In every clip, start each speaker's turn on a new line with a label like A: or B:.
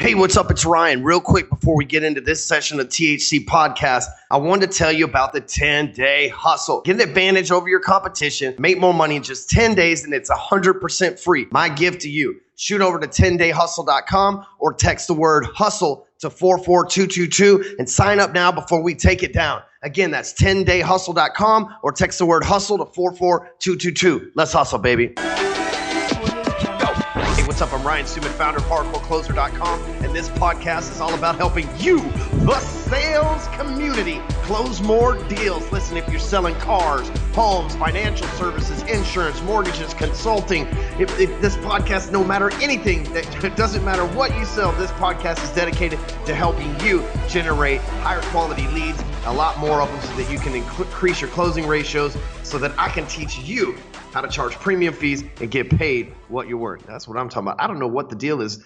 A: Hey, what's up? It's Ryan. Real quick before we get into this session of THC Podcast, I wanted to tell you about the 10-day hustle. Get an advantage over your competition. Make more money in just 10 days, and it's 100% free. My gift to you. Shoot over to 10dayhustle.com or text the word hustle to 44222 and sign up now before we take it down. Again, that's 10dayhustle.com or text the word hustle to 44222. Let's hustle, baby. What's up? I'm Ryan Stewman, founder of HardcoreCloser.com, and this podcast is all about helping you, the sales community, close more deals. Listen, if you're selling cars, homes, financial services, insurance, mortgages, consulting, if this podcast, no matter anything, it doesn't matter what you sell, this podcast is dedicated to helping you generate higher quality leads, a lot more of them so that you can increase your closing ratios so that I can teach you how to charge premium fees and get paid what you're worth. That's what I'm talking about. I don't know what the deal is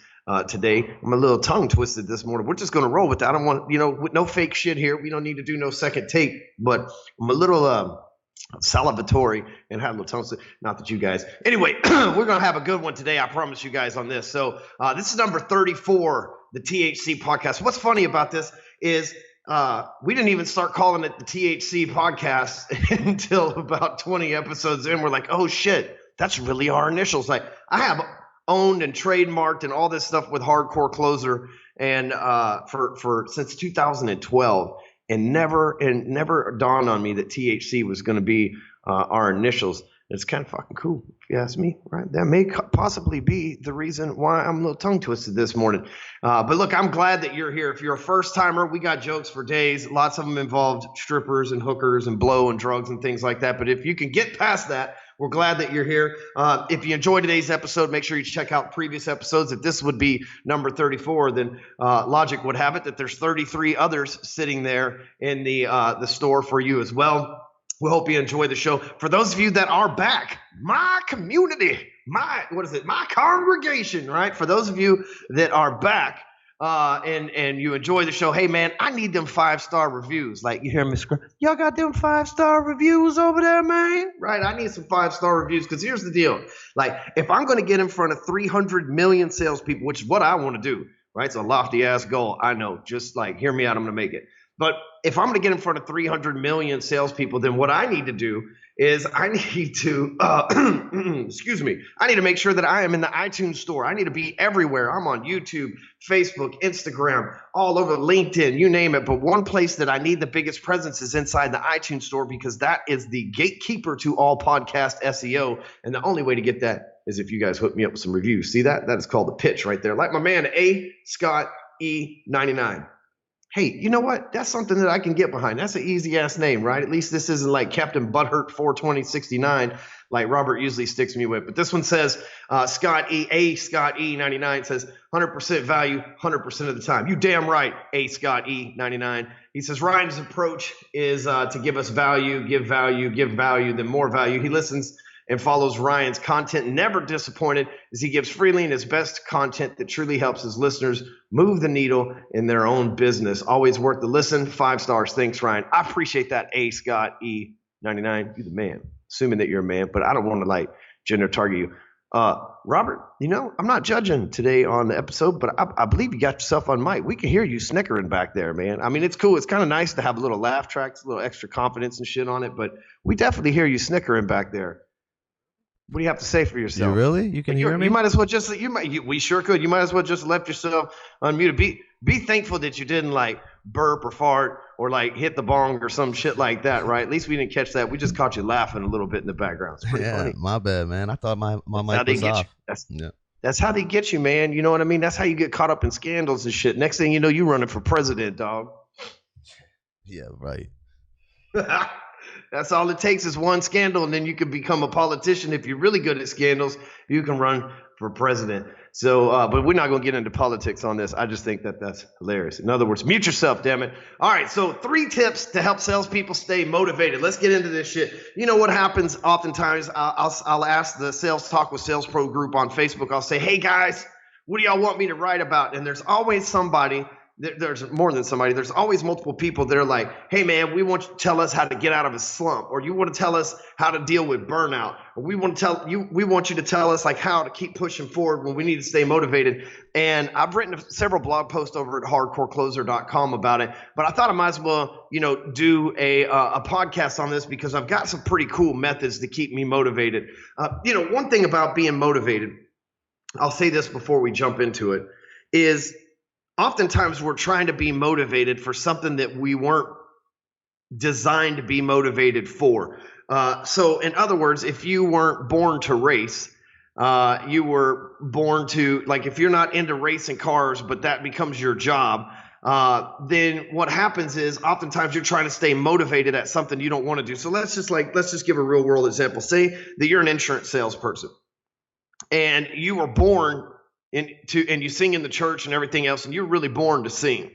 A: today. I'm a little tongue twisted this morning. We're just going to roll with that. I don't want, with no fake shit here. We don't need to do no second take, but I'm a little salivatory and had a little tongue twisted. Not that you guys. Anyway, we're going to have a good one today. I promise you guys on this. So this is number 34, the THC podcast. What's funny about this is we didn't even start calling it the THC podcast until about 20 episodes in. We're like, oh shit, that's really our initials. Like, I have owned and trademarked and all this stuff with Hardcore Closer and for since 2012, and never dawned on me that THC was going to be our initials. It's kind of fucking cool, if you ask me, right? That may possibly be the reason why I'm a little tongue twisted this morning. But look, I'm glad that you're here. If you're a first timer, we got jokes for days. Lots of them involved strippers and hookers and blow and drugs and things like that. But if you can get past that, we're glad that you're here. If you enjoyed today's episode, make sure you check out previous episodes. If this would be number 34, then logic would have it that there's 33 others sitting there in the store for you as well. We hope you enjoy the show. For those of you that are back, my community, my congregation, right? For those of you that are back and you enjoy the show, hey man, I need them 5-star reviews. Like, you hear me scream, y'all got them 5-star reviews over there, man? Right? I need some 5-star reviews, because here's the deal. Like, if I'm going to get in front of 300 million salespeople, which is what I want to do, right? It's a lofty ass goal. I know. Just like, hear me out. I'm going to make it. But if I'm going to get in front of 300 million salespeople, then what I need to do is I need to, I need to make sure that I am in the iTunes store. I need to be everywhere. I'm on YouTube, Facebook, Instagram, all over LinkedIn, you name it. But one place that I need the biggest presence is inside the iTunes store, because that is the gatekeeper to all podcast SEO. And the only way to get that is if you guys hook me up with some reviews. See that? That is called the pitch right there. Like my man, A. Scott E99. Hey, you know what? That's something that I can get behind. That's an easy-ass name, right? At least this isn't like Captain Butthurt 42069 like Robert usually sticks me with. But this one says, Scott E99 says, 100% value, 100% of the time. You damn right, A. Scott E99. He says, Ryan's approach is to give us value, give value, then more value. He listens and follows Ryan's content, never disappointed, as he gives freely in his best content that truly helps his listeners move the needle in their own business. Always worth the listen. 5 stars. Thanks, Ryan. I appreciate that, A. Scott E99. You're the man. Assuming that you're a man, but I don't want to like gender target you. Robert, I'm not judging today on the episode, but I believe you got yourself on mic. We can hear you snickering back there, man. I mean, it's cool. It's kind of nice to have a little laugh tracks, a little extra confidence and shit on it, but we definitely hear you snickering back there. What do you have to say for yourself?
B: You really? You can hear me?
A: You might as well just we sure could. You might as well just left yourself unmuted. Be thankful that you didn't like burp or fart or like hit the bong or some shit like that, right? At least we didn't catch that. We just caught you laughing a little bit in the background. It's pretty funny.
B: My bad, man. I thought my mic was off.
A: That's how they get you, man. You know what I mean? That's how you get caught up in scandals and shit. Next thing you know, you running for president, dog.
B: Yeah, right.
A: That's all it takes is one scandal, and then you can become a politician. If you're really good at scandals, you can run for president. So, but we're not going to get into politics on this. I just think that that's hilarious. In other words, mute yourself, damn it. All right, so 3 tips to help salespeople stay motivated. Let's get into this shit. You know what happens oftentimes? I'll ask the Sales Talk with Sales Pro group on Facebook. I'll say, hey, guys, what do y'all want me to write about? And there's always somebody there's more than somebody. There's always multiple people that are like, hey man, we want you to tell us how to get out of a slump, or you want to tell us how to deal with burnout, or we want you to tell us like how to keep pushing forward when we need to stay motivated. And I've written several blog posts over at hardcorecloser.com about it, but I thought I might as well, do a podcast on this because I've got some pretty cool methods to keep me motivated. One thing about being motivated, I'll say this before we jump into it, is oftentimes we're trying to be motivated for something that we weren't designed to be motivated for. So in other words, if you weren't born to race, you were born to, like, if you're not into racing cars, but that becomes your job, then what happens is oftentimes you're trying to stay motivated at something you don't want to do. So let's just give a real world example. Say that you're an insurance salesperson and you were born and you sing in the church and everything else, and you're really born to sing,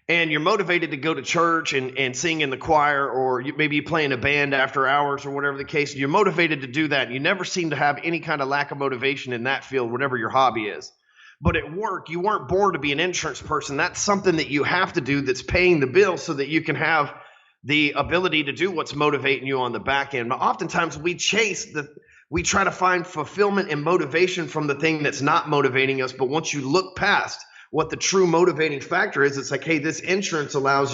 A: and you're motivated to go to church and sing in the choir, or maybe you play in a band after hours or whatever the case. You're motivated to do that. You never seem to have any kind of lack of motivation in that field, whatever your hobby is. But at work, you weren't born to be an insurance person. That's something that you have to do that's paying the bill so that you can have the ability to do what's motivating you on the back end. But oftentimes we try to find fulfillment and motivation from the thing that's not motivating us. But once you look past what the true motivating factor is, it's like, hey, this insurance job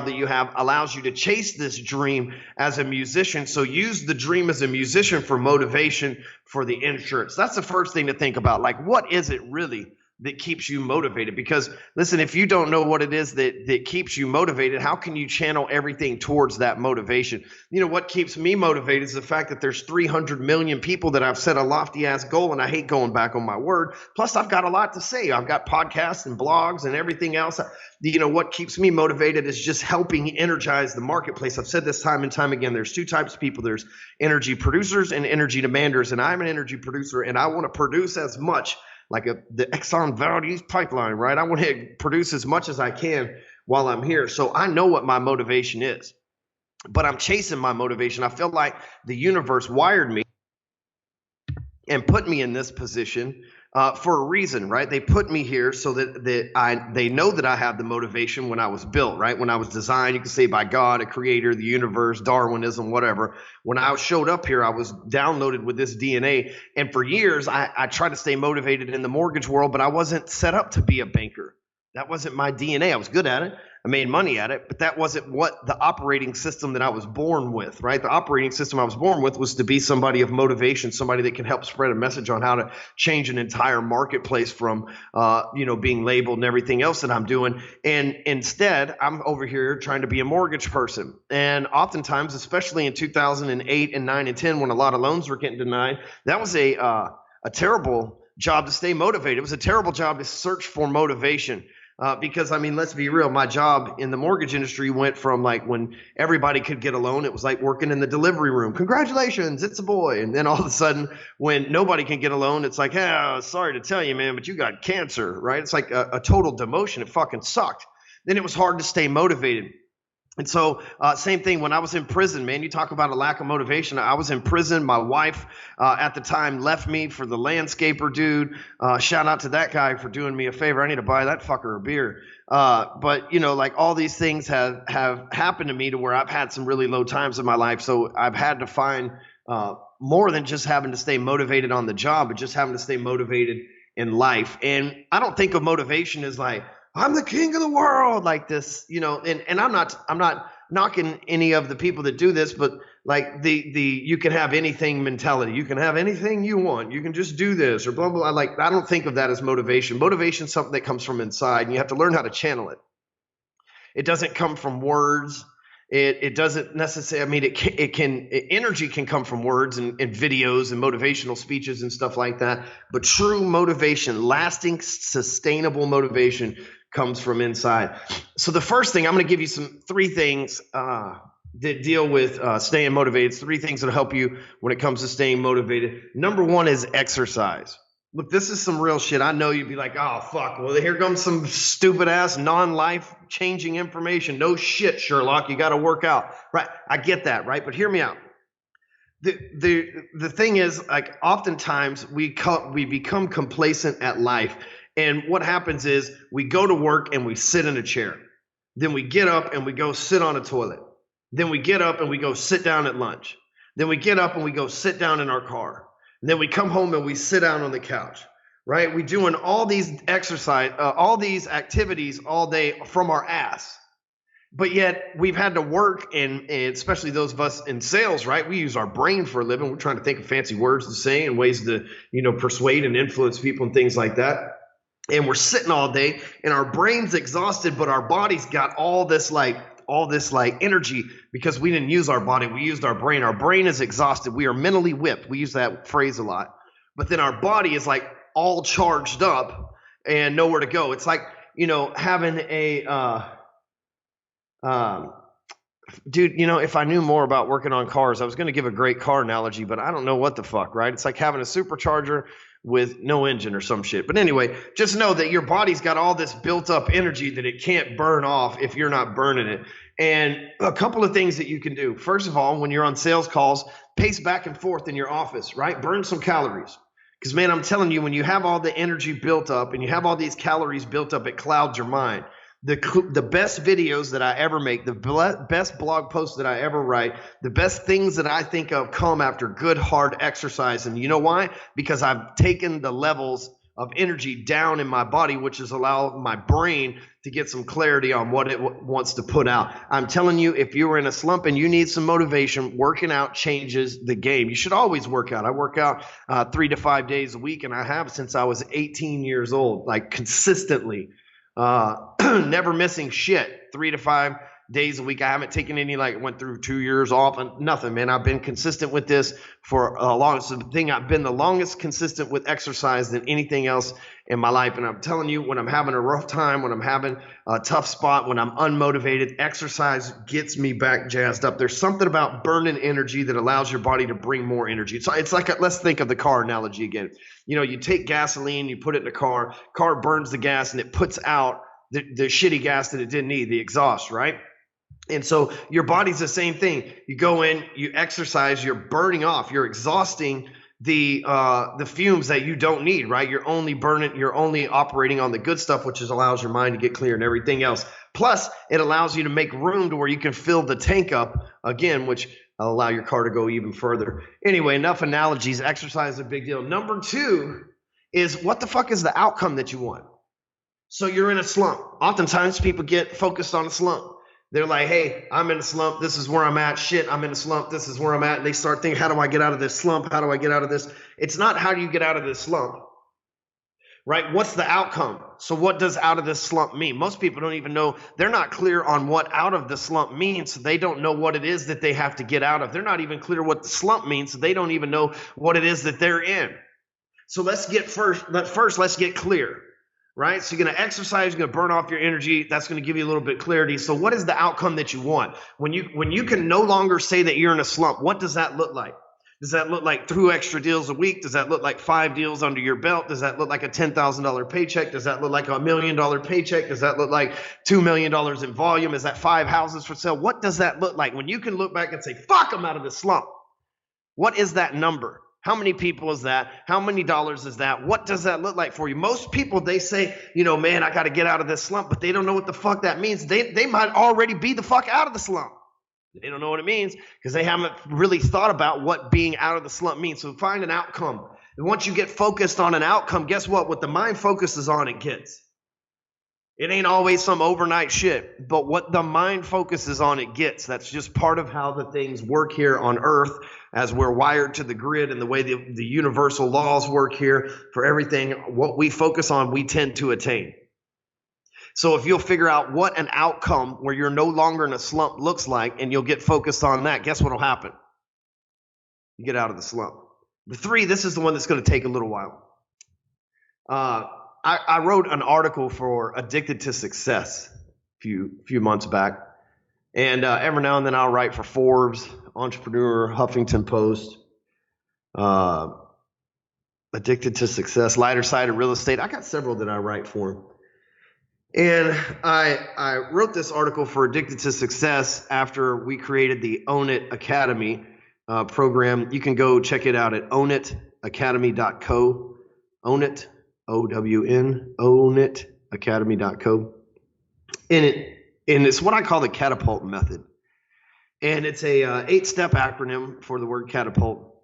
A: that you have allows you to chase this dream as a musician. So use the dream as a musician for motivation for the insurance. That's the first thing to think about. Like, what is it really that keeps you motivated? Because listen, if you don't know what it is that keeps you motivated, how can you channel everything towards that motivation? What keeps me motivated is the fact that there's 300 million people that I've set a lofty ass goal, and I hate going back on my word. Plus I've got a lot to say. I've got podcasts and blogs and everything else. What keeps me motivated is just helping energize the marketplace. I've said this time and time again. There's two types of people. There's energy producers and energy demanders. And I'm an energy producer, and I want to produce as much, like the Exxon Valdez pipeline, right? I want to produce as much as I can while I'm here. So I know what my motivation is, but I'm chasing my motivation. I feel like the universe wired me and put me in this position for a reason, right? They put me here so that they know that I have the motivation when I was built, right? When I was designed, you could say by God, a creator, the universe, Darwinism, whatever. When I showed up here, I was downloaded with this DNA. And for years, I tried to stay motivated in the mortgage world, but I wasn't set up to be a banker. That wasn't my DNA. I was good at it. I made money at it, but that wasn't what the operating system that I was born with, right? The operating system I was born with was to be somebody of motivation, somebody that can help spread a message on how to change an entire marketplace from, being labeled and everything else that I'm doing. And instead, I'm over here trying to be a mortgage person. And oftentimes, especially in 2008 and 9 and 10, when a lot of loans were getting denied, that was a terrible job to stay motivated. It was a terrible job to search for motivation. Because, let's be real, my job in the mortgage industry went from like when everybody could get a loan, it was like working in the delivery room. Congratulations, it's a boy. And then all of a sudden, when nobody can get a loan, it's like, sorry to tell you, man, but you got cancer, right? It's like a total demotion. It fucking sucked. Then it was hard to stay motivated. And so same thing when I was in prison, man, you talk about a lack of motivation. I was in prison. My wife at the time left me for the landscaper dude. Shout out to that guy for doing me a favor. I need to buy that fucker a beer. But like all these things have happened to me to where I've had some really low times in my life. So I've had to find more than just having to stay motivated on the job, but just having to stay motivated in life. And I don't think of motivation as like, I'm the king of the world like this, and I'm not knocking any of the people that do this, but like the you can have anything mentality. You can have anything you want. You can just do this or blah, blah. Like, I don't think of that as motivation. Motivation is something that comes from inside, and you have to learn how to channel it. It doesn't come from words. It doesn't necessarily, energy can come from words and videos and motivational speeches and stuff like that. But true motivation, lasting, sustainable motivation comes from inside. So the first thing, I'm going to give you three things that deal with staying motivated. It's three things that'll help you when it comes to staying motivated. Number one is exercise. Look, this is some real shit. I know you'd be like, oh, fuck. Well, here comes some stupid ass non-life changing information. No shit, Sherlock. You got to work out. Right. I get that. Right. But hear me out. The thing is, like, oftentimes we become complacent at life. And what happens is we go to work and we sit in a chair. Then we get up and we go sit on a toilet. Then we get up and we go sit down at lunch. Then we get up and we go sit down in our car. And then we come home and we sit down on the couch, right? We're doing all these all these activities all day from our ass. But yet we've had to work, and especially those of us in sales, right? We use our brain for a living. We're trying to think of fancy words to say and ways to, persuade and influence people and things like that. And we're sitting all day and our brain's exhausted, but our body's got all this energy because we didn't use our body. We used our brain. Our brain is exhausted. We are mentally whipped. We use that phrase a lot. But then our body is like all charged up and nowhere to go. It's like, having dude, if I knew more about working on cars, I was going to give a great car analogy, but I don't know what the fuck, right? It's like having a supercharger with no engine or some shit. But anyway, just know that your body's got all this built up energy that it can't burn off if you're not burning it. And a couple of things that you can do. First of all, when you're on sales calls, pace back and forth in your office, right? Burn some calories. Because, man, I'm telling you, when you have all the energy built up and you have all these calories built up, it clouds your mind. The best videos that I ever make, the best blog posts that I ever write, the best things that I think of come after good, hard exercise. And you know why? Because I've taken the levels of energy down in my body, which has allowed my brain to get some clarity on what it wants to put out. I'm telling you, if you were in a slump and you need some motivation, working out changes the game. You should always work out. I work out 3 to 5 days a week, and I have since I was 18 years old, like consistently. Never missing shit, 3 to 5 days a week. I haven't taken any, went through 2 years off and nothing, man. I've been consistent with this for a long thing. I've been the longest consistent with exercise than anything else in my life. And I'm telling you, when I'm having a rough time, when I'm having a tough spot, when I'm unmotivated, exercise gets me back jazzed up. There's something about burning energy that allows your body to bring more energy. So it's like, let's think of the car analogy again. You take gasoline, you put it in a car burns the gas and it puts out the shitty gas that it didn't need, the exhaust, right? And so your body's the same thing. You go in, you exercise, you're burning off, you're exhausting the fumes that you don't need, right? You're only operating on the good stuff, which allows your mind to get clear and everything else. Plus, it allows you to make room to where you can fill the tank up again, which will allow your car to go even further. Anyway, enough analogies. Exercise is a big deal. Number 2 is, what the fuck is the outcome that you want? So you're in a slump. Oftentimes people get focused on a slump. They're like, hey, I'm in a slump. This is where I'm at. Shit, I'm in a slump. This is where I'm at. And they start thinking, how do I get out of this slump? How do I get out of this? It's not how do you get out of this slump, right? What's the outcome? So what does out of this slump mean? Most people don't even know. They're not clear on what out of the slump means. So they don't know what it is that they have to get out of. They're not even clear what the slump means. So they don't even know what it is that they're in. So let's get clear. Right? So you're going to exercise, you're going to burn off your energy. That's going to give you a little bit of clarity. So what is the outcome that you want? When you can no longer say that you're in a slump, what does that look like? Does that look like 2 extra deals a week? Does that look like 5 deals under your belt? Does that look like a $10,000 paycheck? Does that look like a $1 million paycheck? Does that look like $2 million in volume? Is that 5 houses for sale? What does that look like? When you can look back and say, fuck, I'm out of the slump. What is that number? How many people is that? How many dollars is that? What does that look like for you? Most people, they say, man, I got to get out of this slump, but they don't know what the fuck that means. They might already be the fuck out of the slump. They don't know what it means because they haven't really thought about what being out of the slump means. So find an outcome. And once you get focused on an outcome, guess what? What the mind focuses on, it gets. It ain't always some overnight shit, but what the mind focuses on, it gets. That's just part of how the things work here on earth as we're wired to the grid and the way the universal laws work here for everything. What we focus on, we tend to attain. So if you'll figure out what an outcome where you're no longer in a slump looks like, and you'll get focused on that, guess what will happen? You get out of the slump. The 3, this is the one that's going to take a little while. I wrote an article for Addicted to Success a few months back. And every now and then I'll write for Forbes, Entrepreneur, Huffington Post, Addicted to Success, Lighter Side of Real Estate. I got several that I write for. And I wrote this article for Addicted to Success after we created the Own It Academy program. You can go check it out at ownitacademy.co. Own It ownitacademy.co. And it's what I call the catapult method. And it's a 8-step acronym for the word catapult.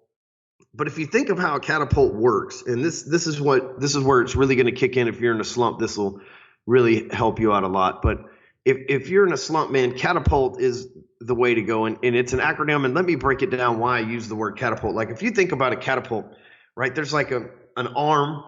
A: But if you think of how a catapult works, and this is where it's really going to kick in. If you're in a slump, this will really help you out a lot. But if you're in a slump, man, catapult is the way to go. And it's an acronym. And let me break it down why I use the word catapult. Like if you think about a catapult, right, there's like an arm,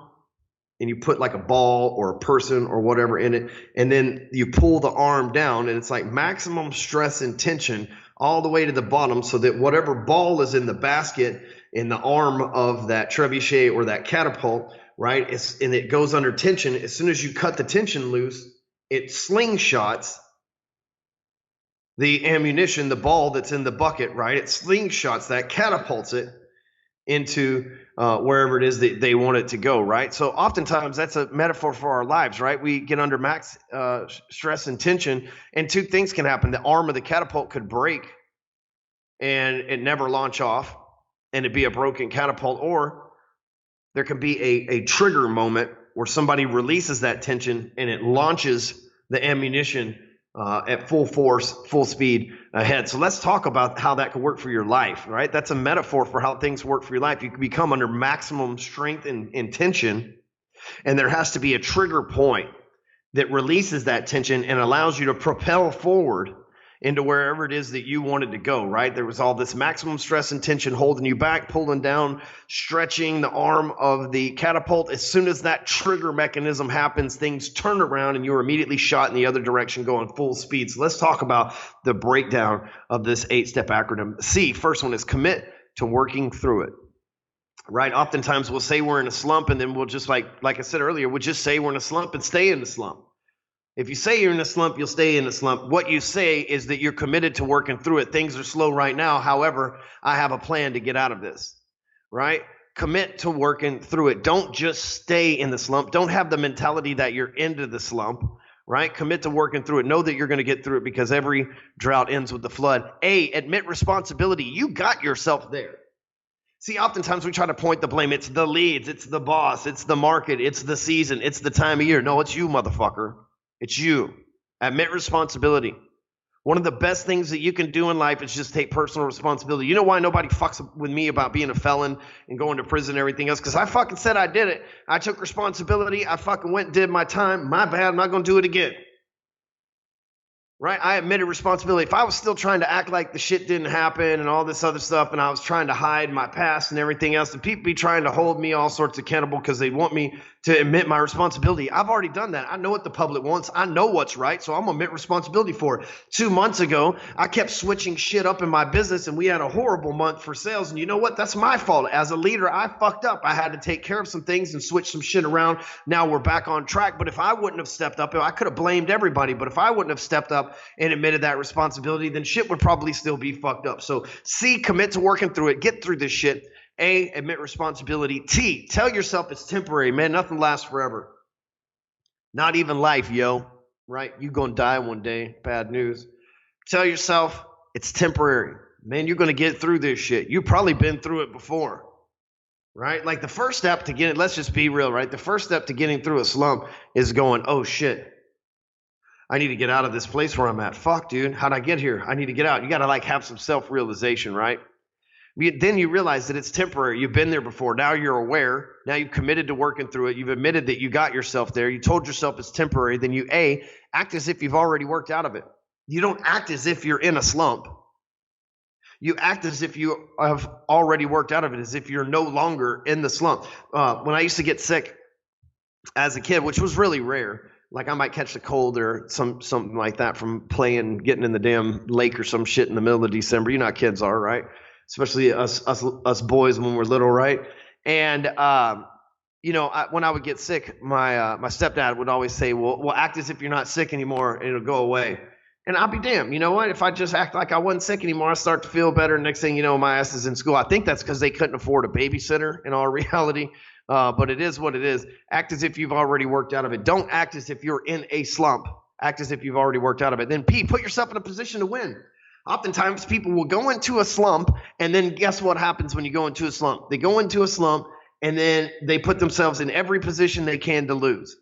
A: and you put like a ball or a person or whatever in it, and then you pull the arm down, and it's like maximum stress and tension all the way to the bottom, so that whatever ball is in the basket in the arm of that trebuchet or that catapult, right, and it goes under tension. As soon as you cut the tension loose, it slingshots the ammunition, the ball that's in the bucket, right? It slingshots that, catapults it into wherever it is that they want it to go, right? So oftentimes that's a metaphor for our lives, right? We get under max stress and tension, and two things can happen. The arm of the catapult could break and it never launch off, and it'd be a broken catapult, or there could be a trigger moment where somebody releases that tension and it launches the ammunition at full force, full speed ahead. So let's talk about how that could work for your life, right? That's a metaphor for how things work for your life. You can become under maximum strength and tension, and there has to be a trigger point that releases that tension and allows you to propel forward into wherever it is that you wanted to go, right? There was all this maximum stress and tension holding you back, pulling down, stretching the arm of the catapult. As soon as that trigger mechanism happens, things turn around and you're immediately shot in the other direction going full speed. So let's talk about the breakdown of this 8-step acronym. C, first one is commit to working through it. Right? Oftentimes we'll say we're in a slump, and then we'll just like I said earlier, we'll just say we're in a slump and stay in the slump. If you say you're in a slump, you'll stay in a slump. What you say is that you're committed to working through it. Things are slow right now. However, I have a plan to get out of this, right? Commit to working through it. Don't just stay in the slump. Don't have the mentality that you're into the slump, right? Commit to working through it. Know that you're going to get through it, because every drought ends with the flood. A, admit responsibility. You got yourself there. See, oftentimes we try to point the blame. It's the leads. It's the boss. It's the market. It's the season. It's the time of year. No, it's you, motherfucker. It's you. Admit responsibility. One of the best things that you can do in life is just take personal responsibility. You know why nobody fucks with me about being a felon and going to prison and everything else? Because I fucking said I did it. I took responsibility. I fucking went and did my time. My bad. I'm not going to do it again. Right? I admitted responsibility. If I was still trying to act like the shit didn't happen and all this other stuff, and I was trying to hide my past and everything else, and people be trying to hold me all sorts accountable because they want me to admit my responsibility. I've already done that. I know what the public wants. I know what's right, so I'm going to admit responsibility for it. 2 months ago, I kept switching shit up in my business, and we had a horrible month for sales. And you know what? That's my fault. As a leader, I fucked up. I had to take care of some things and switch some shit around. Now we're back on track. But if I wouldn't have stepped up, I could have blamed everybody. But if I wouldn't have stepped up and admitted that responsibility, then shit would probably still be fucked up. So C, commit to working through it. Get through this shit. A, admit responsibility. T, tell yourself it's temporary, man. Nothing lasts forever. Not even life, yo. Right? You gonna die one day. Bad news. Tell yourself it's temporary. Man, you're gonna get through this shit. You've probably been through it before. Right? Like the first step to get it, let's just be real, right? The first step to getting through a slump is going, oh shit, I need to get out of this place where I'm at. Fuck, dude. How'd I get here? I need to get out. You got to like have some self-realization, right? Then you realize that it's temporary. You've been there before. Now you're aware. Now you've committed to working through it. You've admitted that you got yourself there. You told yourself it's temporary. Then you, A, act as if you've already worked out of it. You don't act as if you're in a slump. You act as if you have already worked out of it, as if you're no longer in the slump. When I used to get sick as a kid, which was really rare, like I might catch a cold or something like that from playing, getting in the damn lake or some shit in the middle of December. You know how kids are, right? Especially us boys when we're little, right? And when I would get sick, my stepdad would always say, "Well, act as if you're not sick anymore, and it'll go away." And I'll be damned. You know what? If I just act like I wasn't sick anymore, I start to feel better. Next thing you know, my ass is in school. I think that's because they couldn't afford a babysitter in all reality. But it is what it is. Act as if you've already worked out of it. Don't act as if you're in a slump. Act as if you've already worked out of it. Then P, put yourself in a position to win. Oftentimes people will go into a slump, and then guess what happens when you go into a slump? They go into a slump, and then they put themselves in every position they can to lose.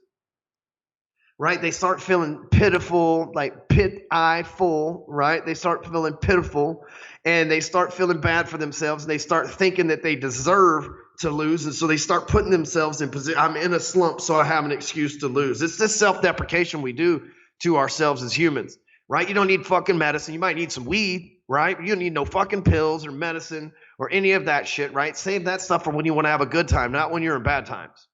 A: Right? They start feeling pitiful, like pit-eye-full, right? They start feeling pitiful, and they start feeling bad for themselves, and they start thinking that they deserve to lose, and so they start putting themselves in position. I'm in a slump, so I have an excuse to lose. It's this self-deprecation we do to ourselves as humans, right? You don't need fucking medicine. You might need some weed, right? You don't need no fucking pills or medicine or any of that shit, right? Save that stuff for when you want to have a good time, not when you're in bad times,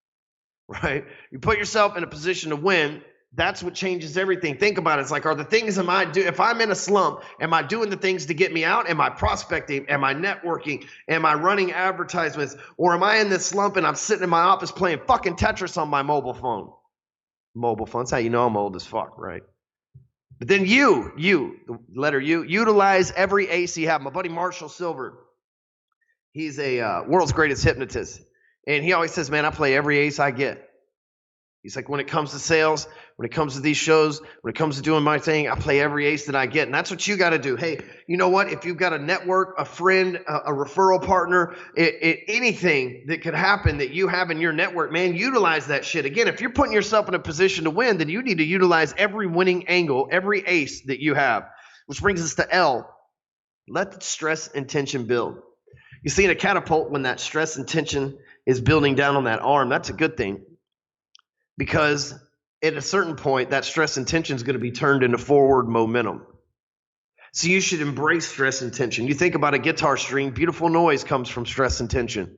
A: right? You put yourself in a position to win. That's what changes everything. Think about it. It's like, are the things if I'm in a slump, am I doing the things to get me out? Am I prospecting? Am I networking? Am I running advertisements? Or am I in this slump and I'm sitting in my office playing fucking Tetris on my mobile phone? Mobile phone. That's how you know I'm old as fuck, right? But then the letter U, utilize every ace you have. My buddy Marshall Silver, he's a world's greatest hypnotist. And he always says, man, I play every ace I get. He's like, when it comes to sales, when it comes to these shows, when it comes to doing my thing, I play every ace that I get. And that's what you got to do. Hey, you know what? If you've got a network, a friend, a referral partner, anything that could happen that you have in your network, man, utilize that shit. Again, if you're putting yourself in a position to win, then you need to utilize every winning angle, every ace that you have. Which brings us to L. Let the stress and tension build. You see, in a catapult, when that stress and tension is building down on that arm, that's a good thing. Because at a certain point, that stress and tension is going to be turned into forward momentum. So you should embrace stress and tension. You think about a guitar string, beautiful noise comes from stress and tension.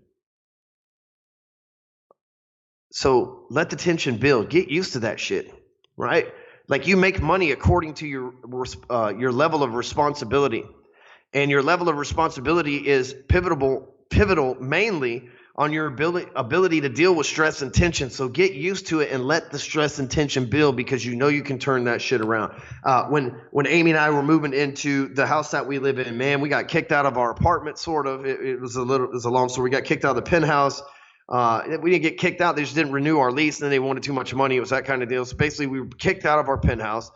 A: So let the tension build. Get used to that shit, right? Like you make money according to your level of responsibility. And your level of responsibility is pivotal mainly on your ability to deal with stress and tension. So get used to it and let the stress and tension build, because you know you can turn that shit around. When Amy and I were moving into the house that we live in, man, we got kicked out of our apartment, sort of. It was a long story. We got kicked out of the penthouse. We didn't get kicked out. They just didn't renew our lease, and then they wanted too much money. It was that kind of deal. So basically, we were kicked out of our penthouse.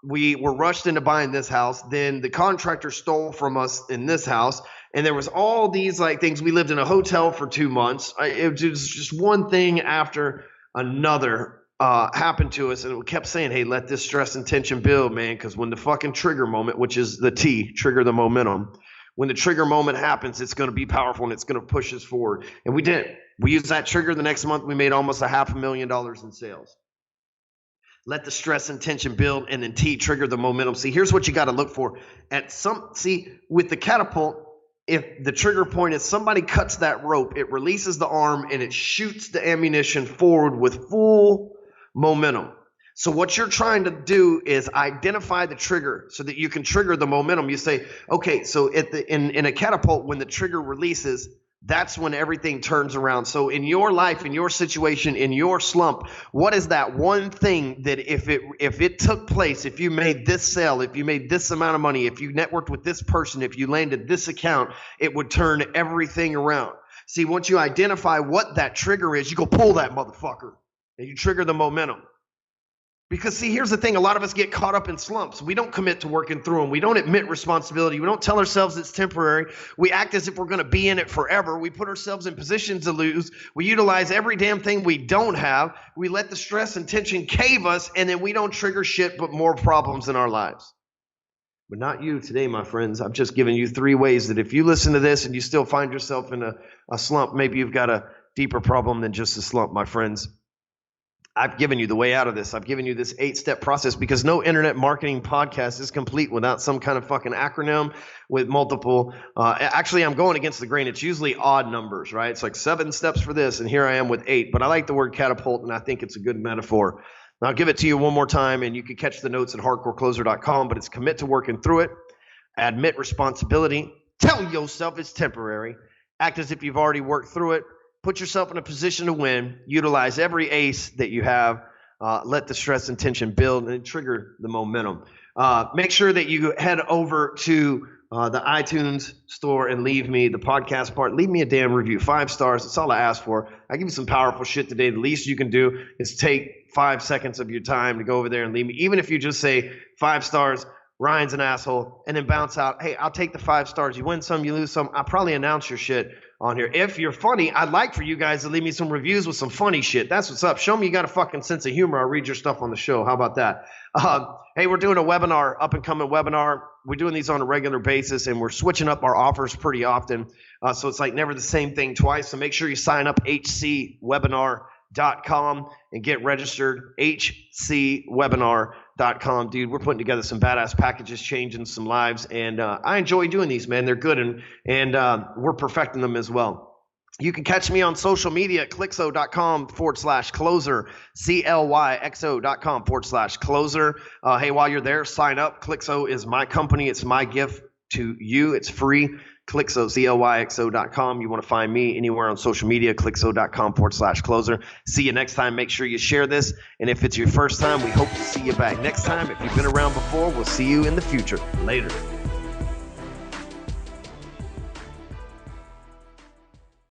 A: We were rushed into buying this house. Then the contractor stole from us in this house. And there was all these like things. We lived in a hotel for 2 months. It was just one thing after another happened to us. And we kept saying, hey, let this stress and tension build, man. Because when the fucking trigger moment, which is the T, trigger the momentum. When the trigger moment happens, it's going to be powerful and it's going to push us forward. And we did. We used that trigger. The next month, we made almost $500,000 in sales. Let the stress and tension build, and then T, trigger the momentum. See, here's what you got to look for. With the catapult, if the trigger point is somebody cuts that rope, it releases the arm and it shoots the ammunition forward with full momentum. So what you're trying to do is identify the trigger so that you can trigger the momentum. You say, okay, so in a catapult, when the trigger releases, that's when everything turns around. So in your life, in your situation, in your slump, what is that one thing that if it took place, if you made this sale, if you made this amount of money, if you networked with this person, if you landed this account, it would turn everything around. See, once you identify what that trigger is, you go pull that motherfucker and you trigger the momentum. Because see, here's the thing. A lot of us get caught up in slumps. We don't commit to working through them. We don't admit responsibility. We don't tell ourselves it's temporary. We act as if we're going to be in it forever. We put ourselves in positions to lose. We utilize every damn thing we don't have. We let the stress and tension cave us, and then we don't trigger shit but more problems in our lives. But not you today, my friends. I've just given you 3 ways that if you listen to this and you still find yourself in a slump, maybe you've got a deeper problem than just a slump, my friends. I've given you the way out of this. I've given you this 8-step process, because no internet marketing podcast is complete without some kind of fucking acronym with multiple. Actually, I'm going against the grain. It's usually odd numbers, right? It's like 7 steps for this, and here I am with 8. But I like the word catapult, and I think it's a good metaphor. And I'll give it to you one more time, and you can catch the notes at hardcorecloser.com. But it's commit to working through it, admit responsibility, tell yourself it's temporary, act as if you've already worked through it. Put yourself in a position to win. Utilize every ace that you have. Let the stress and tension build and trigger the momentum. Make sure that you head over to the iTunes store and leave me the podcast part. Leave me a damn review. 5 stars. That's all I ask for. I give you some powerful shit today. The least you can do is take 5 seconds of your time to go over there and leave me. Even if you just say 5 stars, Ryan's an asshole, and then bounce out. Hey, I'll take the 5 stars. You win some, you lose some. I'll probably announce your shit. on here. If you're funny, I'd like for you guys to leave me some reviews with some funny shit. That's what's up. Show me you got a fucking sense of humor. I'll read your stuff on the show. How about that? Hey, we're doing a webinar, up and coming webinar. We're doing these on a regular basis, and we're switching up our offers pretty often. So it's like never the same thing twice. So make sure you sign up hcwebinar.com and get registered. hcwebinar.com. Dude, we're putting together some badass packages, changing some lives, and I enjoy doing these, man. They're good, and we're perfecting them as well. You can catch me on social media at clixo.com/closer, CLYXO.com/closer. Hey, while you're there, sign up. Clixo is my company. It's my gift to you. It's free. Clixo, CLYXO.com. You want to find me anywhere on social media, clixo.com/closer. See you next time. Make sure you share this. And if it's your first time, we hope to see you back next time. If you've been around before, we'll see you in the future. Later.